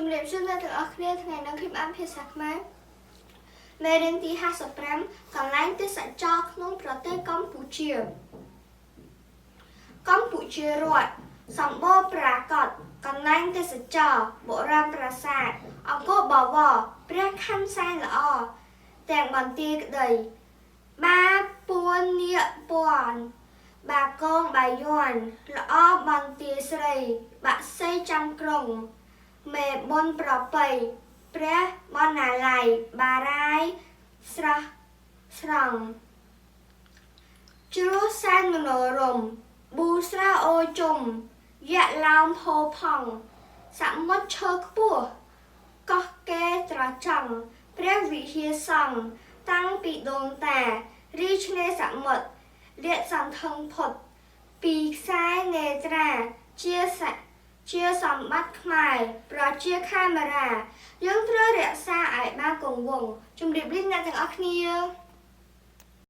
ជំរាបសួរអ្នកទាំងអស់គ្នាថ្ងៃនេះខ្ញុំបានភាសាខ្មែរមេរៀនទី55កន្លែងទេសចរក្នុងប្រទេសកម្ពុជាកម្ពុជារដ្ឋសម្បូរប្រាកដកន្លែងទេសចរបុរាណប្រាសាទអង្គរបវរព្រះខ័នសែនល្អទាំងបន្ទាយក្តីបាពួននាគពាន់បាកងបាយ័នល្អបន្ទាយស្រីបាក់សីចាំក្រុងមេបុនប្រពៃព្រះបណ្ណាល័យបារាយស្រះស្រង់ជ្រោះសែនមនោរម្យប៊ូស្រាអូជុំយៈឡោមផោផង់សមុទ្រឈើខ្ពស់កោះកេរត្រចង់ព្រះវិហារសង្ឃតាំងពីដូនតារីឆ្នេរសមុទ្រលាតសន្ធឹងផុតពីខ្សែនេត្រាជាសម្បត្តិខ្មែរប្រជាកាមេរ៉ាយើងត្រូវរក្សាឲ្យបានគង់វង្សជំរាបលាអ្នកទាំងអស់គ្នា